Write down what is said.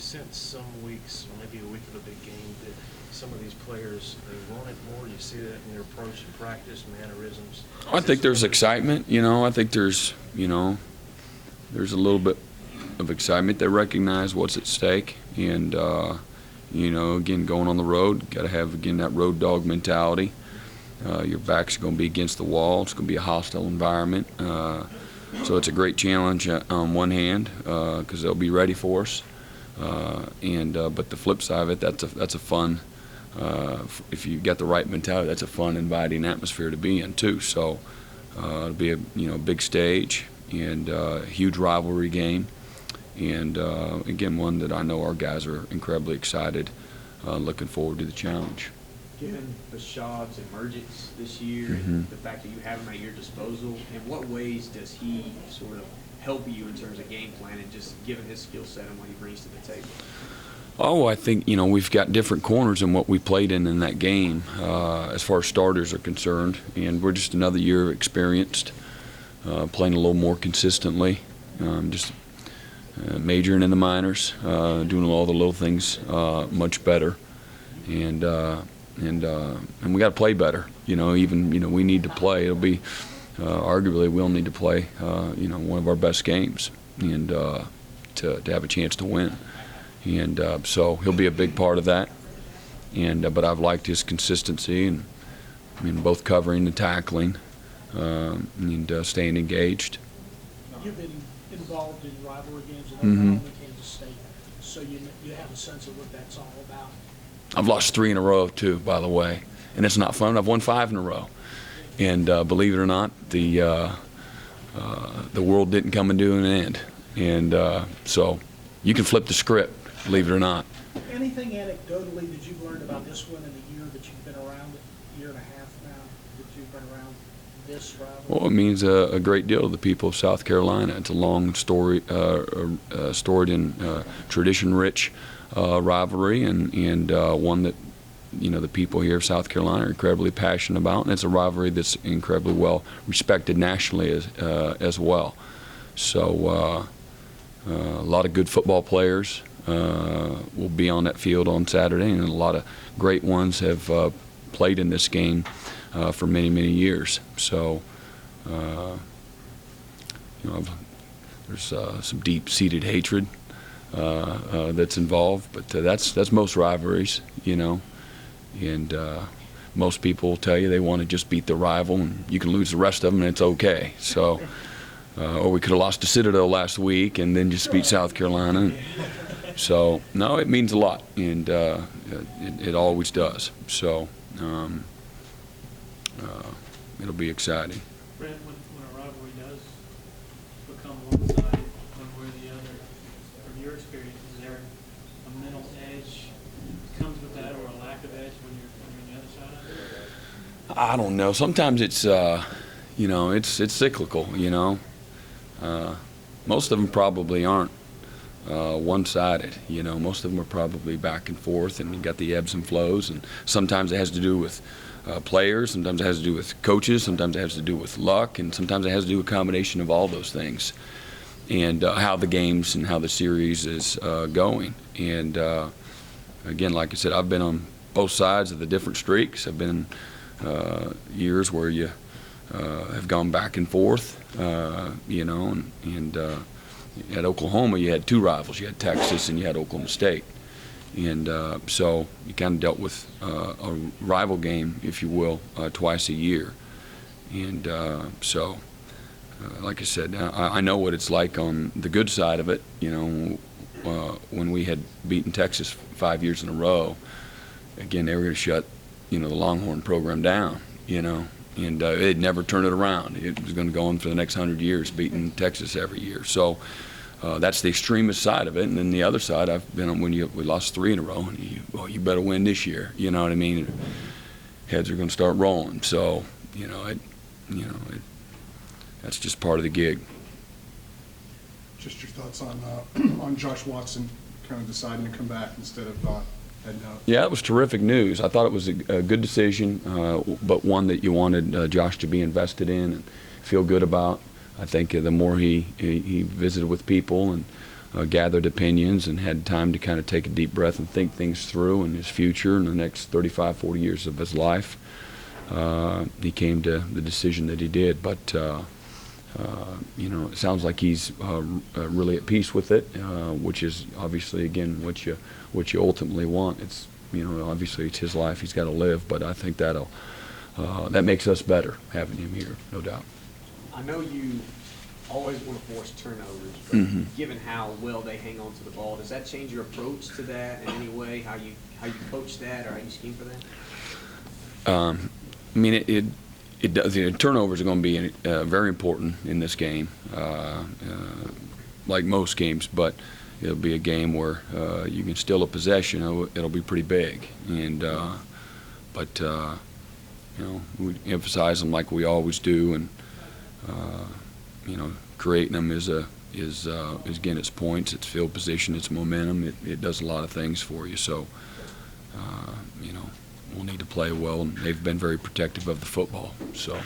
sense some weeks, or maybe a week of a big game, that some of these players, they want it more? You see that in their approach and practice, mannerisms? I think there's excitement. I think there's there's a little bit of excitement. They recognize what's at stake, and again, going on the road, got to have again that road dog mentality. Your back's going to be against the wall. It's going to be a hostile environment. So it's a great challenge on one hand because they'll be ready for us. But the flip side of it, that's a fun. If you get the right mentality, that's a fun, inviting atmosphere to be in too. So it'll be a big stage and a huge rivalry game, and again one that I know our guys are incredibly excited, looking forward to the challenge. Given Bashab's emergence this year and the fact that you have him at your disposal, in what ways does he sort of help you in terms of game plan and just given his skill set and what he brings to the table? Oh, I think we've got different corners than what we played in that game as far as starters are concerned, and we're just another year of experienced, playing a little more consistently, just majoring in the minors, doing all the little things much better, and we got to play better. Even we need to play. It'll be arguably we'll need to play one of our best games and to have a chance to win. And so he'll be a big part of that. And but I've liked his consistency and both covering and tackling and staying engaged. You've been involved in rivalry games in Oklahoma, Kansas State, so you have a sense of what that's all about. I've lost 3 in a row too, by the way, and it's not fun. I've won 5 in a row, and believe it or not, the world didn't come and do an end, and so you can flip the script, believe it or not. Anything anecdotally that you've learned about this one in the year that you've been around, a year and a half now that you've been around this rivalry? Well, it means a great deal to the people of South Carolina. It's a long story, storied and tradition-rich rivalry, and one that the people here of South Carolina are incredibly passionate about, and it's a rivalry that's incredibly well respected nationally as well. So a lot of good football players will be on that field on Saturday, and a lot of great ones have played in this game for many, many years. So there's some deep-seated hatred that's involved, but that's most rivalries, and most people will tell you they want to just beat the rival, and you can lose the rest of them, and it's okay. So, or we could have lost to Citadel last week and then just beat South Carolina. So, no, it means a lot, and it always does. So, it'll be exciting. Brent, when a rivalry does become one-sided, one way or the other, from your experience, is there a mental edge that comes with that, or a lack of edge when you're on the other side of it? I don't know. Sometimes it's it's cyclical. Most of them probably aren't one-sided. Most of them are probably back and forth, and you got the ebbs and flows. And sometimes it has to do with players, sometimes it has to do with coaches, sometimes it has to do with luck, and sometimes it has to do with a combination of all those things, and how the games and how the series is going. And again, like I said, I've been on both sides of the different streaks. I've been years where you have gone back and forth, and at Oklahoma you had 2 rivals. You had Texas and you had Oklahoma State. And so you kind of dealt with a rival game, if you will, twice a year. And so, like I said, I know what it's like on the good side of it. When we had beaten Texas 5 years in a row, again, they were going to shut, the Longhorn program down, and they'd never turn it around. It was going to go on for the next 100 years, beating Texas every year. So that's the extremist side of it. And then the other side, I've been on when we lost 3 in a row, and you better win this year. You know what I mean? Heads are going to start rolling. So, that's just part of the gig. Just your thoughts on Josh Watson kind of deciding to come back instead of heading out. Yeah, it was terrific news. I thought it was a good decision, but one that you wanted Josh to be invested in and feel good about. I think the more he visited with people and gathered opinions and had time to kind of take a deep breath and think things through in his future in the next 35, 40 years of his life, he came to the decision that he did. But you know, it sounds like he's really at peace with it, which is obviously, again, what you ultimately want. It's, you know, obviously it's his life, he's got to live, but I think that makes us better having him here, no doubt. I know you always want to force turnovers, but Mhm. given how well they hang on to the ball, does that change your approach to that in any way? How you coach that, or how you scheme for that? I mean, it does. You know, turnovers are going to be very important in this game, like most games. But it'll be a game where you can steal a possession. It'll be pretty big, and but you know, we emphasize them like we always do, and you know, creating them is again, it's points, it's field position, it's momentum. It does a lot of things for you. So you know, we'll need to play well, and they've been very protective of the football. So.